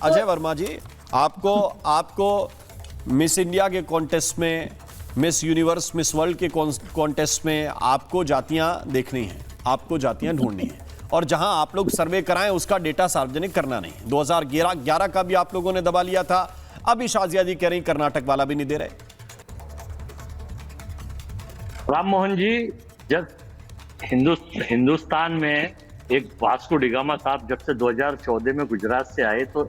अजय वर्मा जी, आपको आपको miss India के कॉन्टेस्ट में, मिस यूनिवर्स, मिस वर्ल्ड के कॉन्टेस्ट में आपको जातियां देखनी हैं, आपको जातियां ढूंढनी हैं, और जहां आप लोग सर्वे कराएं उसका डेटा सार्वजनिक करना नहीं। 2011 का भी आप लोगों ने दबा लिया था, अभी शाजिया जी कह रही कर्नाटक वाला भी नहीं दे रहे। राम मोहन जी, जब हिंदुस्तान में एक वास्को डिगामा साहब जब से 2014 में गुजरात से आए, तो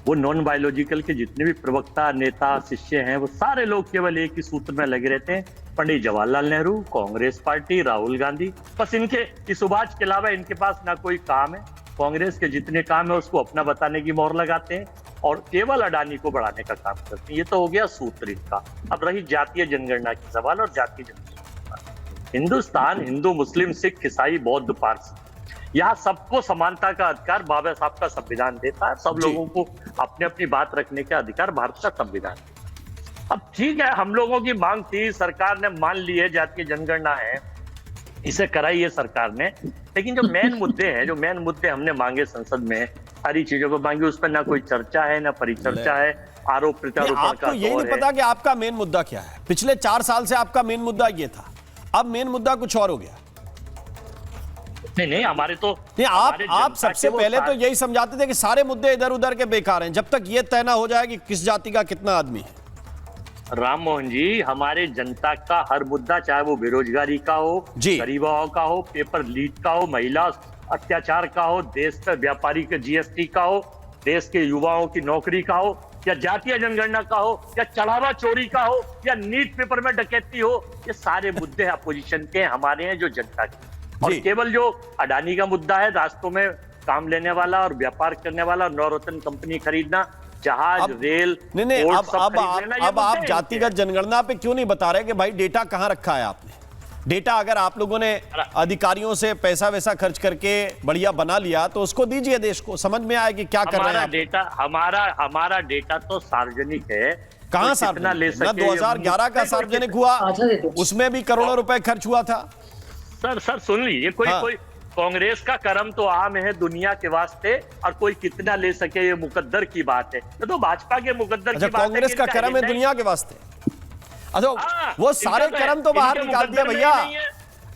वो नॉन बायोलॉजिकल के जितने भी प्रवक्ता, नेता, शिष्य हैं, वो सारे लोग केवल एक ही सूत्र में लगे रहते हैं, पंडित जवाहरलाल नेहरू, कांग्रेस पार्टी, राहुल गांधी। बस इनके सुभाष के अलावा इनके पास ना कोई काम है। कांग्रेस के जितने काम है उसको अपना बताने की मोहर लगाते हैं और केवल अडानी को बढ़ाने का काम करते हैं। ये तो हो गया सूत्र इनका। अब रही जातीय जनगणना की सवाल और जातीय जनगणना। हिंदुस्तान हिंदू, मुस्लिम, सिख, ईसाई, बौद्ध, पारसी, यहाँ सबको समानता का अधिकार बाबा साहब का संविधान देता है। सब लोगों को अपने अपनी बात रखने का अधिकार भारत का संविधान। अब ठीक है, हम लोगों की मांग थी, सरकार ने मान ली है, जातीय जनगणना है, इसे कराई है सरकार ने, लेकिन जो मेन मुद्दे हैं, जो मेन मुद्दे हमने मांगे संसद में, सारी चीजों को मांगी, उस पर ना कोई चर्चा है, ना परिचर्चा है, आरोप प्रत्यारोपण का। आपको यही नहीं पता कि आपका मेन मुद्दा क्या है? पिछले 4 साल से आपका मेन मुद्दा ये था, अब मेन मुद्दा कुछ और हो गया। नहीं, हमारे तो नहीं, आप सबसे पहले तो यही समझाते थे कि सारे मुद्दे इधर उधर के बेकार हैं, जब तक ये तय ना हो जाए कि किस जाति का कितना आदमी है। राम मोहन जी, हमारे जनता का हर मुद्दा, चाहे वो बेरोजगारी का हो, गरीबों का हो, पेपर लीक का हो, महिला अत्याचार का हो, देश पे व्यापारी के जीएसटी का हो, देश के युवाओं की नौकरी का हो, या जातीय जनगणना का हो, या चढ़ावा चोरी का हो, या नीट पेपर में डकैती हो, ये सारे मुद्दे अपोजिशन के हमारे हैं, जो जनता के। और केवल जो अडानी का मुद्दा है, रास्तों में काम लेने वाला और व्यापार करने वाला, नवरत्न कंपनी खरीदना, जहाज, रेल, नहीं, अब आप जातिगत जनगणना पे क्यों नहीं बता रहे कि भाई डेटा कहां रखा है आपने? डेटा अगर आप लोगों ने अधिकारियों से पैसा वैसा खर्च करके बढ़िया बना लिया तो उसको दीजिए, देश को समझ में आए कि क्या कर रहे हैं। डेटा हमारा डेटा तो सार्वजनिक है। कहां सार्वजनिक? 2011 का सार्वजनिक हुआ, उसमें भी करोड़ों रुपए खर्च हुआ था। सर सुन लीजिए, कोई कांग्रेस का कर्म तो आम है दुनिया के वास्ते, और कोई कितना ले सके ये मुकद्दर की बात है। तो भाजपा के मुकद्दर की बात है। कांग्रेस का कर्म है दुनिया के वास्ते। अच्छा, वो सारे कर्म तो बाहर निकाल दिया भैया।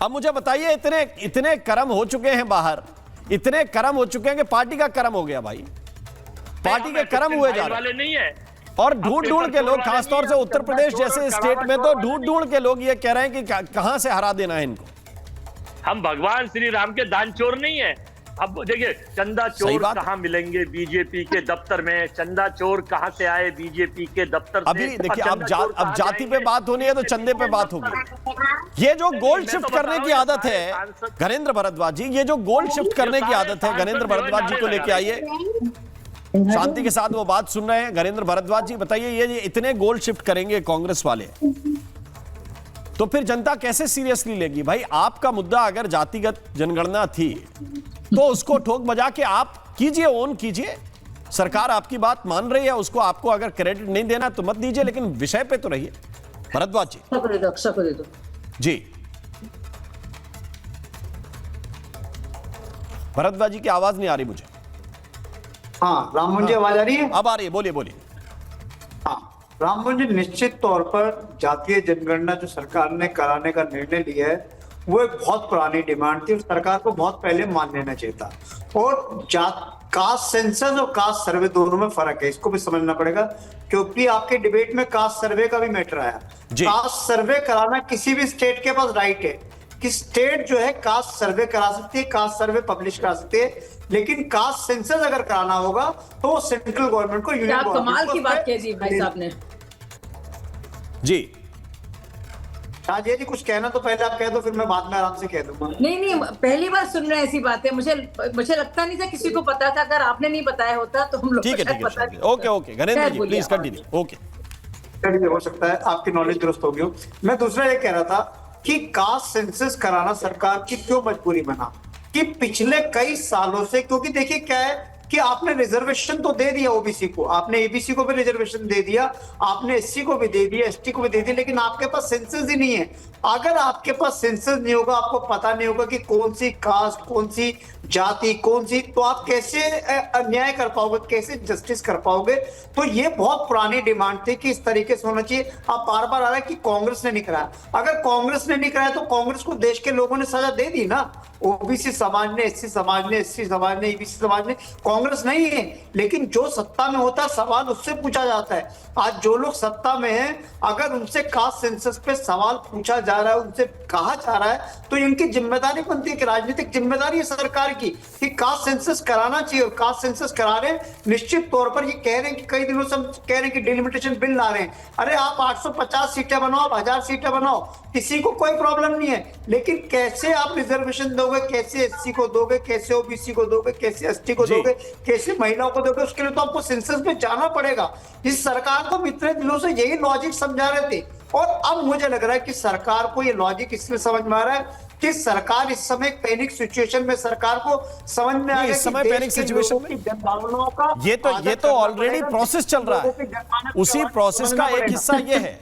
अब मुझे बताइए, इतने कर्म हो चुके हैं बाहर, इतने कर्म हो चुके हैं कि पार्टी का कर्म हो गया भाई। पार्टी के कर्म हुए जा रहे नहीं है। और ढूंढ के लोग, खासतौर से उत्तर प्रदेश जैसे स्टेट में तो ढूंढ के लोग ये कह रहे हैं कि कहां से हरा देना है इनको। हम भगवान श्री राम के दान चोर नहीं है। अब देखिए, चंदा चोर कहां मिलेंगे? बीजेपी के दफ्तर में। चंदा चोर कहां से आए? बीजेपी के दफ्तर से। अभी देखिए, अब जाति पे बात होनी है तो चंदे पे बात होगी। ये जो गोल्ड शिफ्ट करने की आदत है घरेंद्र भारद्वाज जी, ये जो गोल्ड शिफ्ट करने की आदत है, घरेंद्र भारद्वाज जी को लेके आइए, शांति के साथ वो बात सुन रहे हैं। घरेंद्र भारद्वाज जी बताइए, ये इतने गोल्ड शिफ्ट करेंगे कांग्रेस वाले तो फिर जनता कैसे सीरियसली लेगी? भाई, आपका मुद्दा अगर जातिगत जनगणना थी तो उसको ठोक बजा के आप कीजिए, ओन कीजिए। सरकार आपकी बात मान रही है, उसको आपको अगर क्रेडिट नहीं देना तो मत दीजिए, लेकिन विषय पे तो रहिए। भारद्वाज जी। जी, भारद्वाज जी की आवाज नहीं आ रही मुझे। हाँ, राममोहन जी आवाज आ रही है? अब आ रही है, बोलिए। हाँ, राममोहन जी, निश्चित तौर पर जातीय जनगणना जो सरकार ने कराने का निर्णय लिया है वो एक बहुत पुरानी डिमांड थी और सरकार को बहुत पहले मान लेना चाहिए था। और कास्ट सेंसस और कास्ट सर्वे दोनों में फर्क है, इसको भी समझना पड़ेगा, क्योंकि आपके डिबेट में कास्ट सर्वे का भी मैटर आया। कास्ट सर्वे कराना किसी भी स्टेट के पास राइट है कि स्टेट जो है कास्ट सर्वे करा सकती है, कास्ट सर्वे पब्लिश करा सकती है, लेकिन कास्ट सेंसस अगर कराना होगा तो वो सेंट्रल गवर्नमेंट को, यूनियन गवर्नमेंट को। कमाल की बात कह दी भाई साहब ने। जी, शाजिया जी कुछ कहना तो पहले आप कह दो, फिर मैं बाद में आराम से कह दूंगा। नहीं, पहली बार सुन रहे हैं ऐसी बातें। मुझे लगता नहीं था किसी को पता था। अगर आपने नहीं बताया होता तो हम लोग ठीक है। Okay Gharendra ji, please continue. Okay, हो सकता है आपकी नॉलेज दुरुस्त हो गई हो। मैं दूसरा ये कह रहा था कि कास्ट सेंसस कराना सरकार की क्यों मजबूरी बना, कि पिछले कई सालों से, क्योंकि देखिए क्या है कि आपने रिजर्वेशन तो दे दिया ओबीसी को, आपने एबीसी को भी रिजर्वेशन दे दिया, आपने एससी को भी दे दिया, एसटी को भी दे दिया, लेकिन आपके पास सेंसस ही नहीं है। अगर आपके पास सेंसस नहीं होगा, आपको पता नहीं होगा कि कौन सी कास्ट, कौन सी जाति, कौन सी, तो आप कैसे अन्याय कर पाओगे, कैसे जस्टिस कर पाओगे? तो ये बहुत पुरानी डिमांड थी कि इस तरीके से होना चाहिए। आप बार बार आ रहा है कि कांग्रेस ने नहीं कराया। अगर कांग्रेस ने नहीं कराया तो कांग्रेस को देश के लोगों ने सजा दे दी ना, ओबीसी समाज ने, एससी समाज ने, एससी समाज ने, ईबीसी समाज ने, कांग्रेस नहीं है। लेकिन जो सत्ता में होता है सवाल उससे पूछा जाता है। आज जो लोग सत्ता में हैं, अगर उनसे कास्ट सेंसस पे सवाल पूछा जा रहा है, उनसे कहा जा रहा है, तो इनकी जिम्मेदारी बनती है कि राजनीतिक जिम्मेदारी है सरकार की कि कास्ट सेंसस कराना चाहिए। और कास्ट सेंसस करा रहे हैं, निश्चित तौर पर ये कह रहे हैं कि कई दिनों से हम कह रहे हैं कि डिलिमिटेशन बिल ला रहे हैं। अरे आप 850 सीटें बनाओ, आप 1000 सीटें बनाओ, किसी को कोई प्रॉब्लम नहीं है। लेकिन कैसे आप रिजर्वेशन दोगे, कैसे एससी को दोगे, कैसे ओबीसी को दोगे, कैसे एसटी को जी। दोगे, कैसे महिलाओं को दोगे, उसके लिए तो आपको सेंसस में जाना पड़ेगा। इस सरकार को हम इतने दिनों से यही लॉजिक समझा रहे थे, और अब मुझे लग रहा है कि सरकार को ये लॉजिक इसलिए समझ में आ रहा है कि सरकार इस समय पैनिक सिचुएशन में, सरकार को समझ में आ गया इस समय पैनिक सिचुएशन में जनभावनाओं का ये तो ऑलरेडी प्रोसेस चल रहा है। उसी प्रोसेस का एक हिस्सा ये है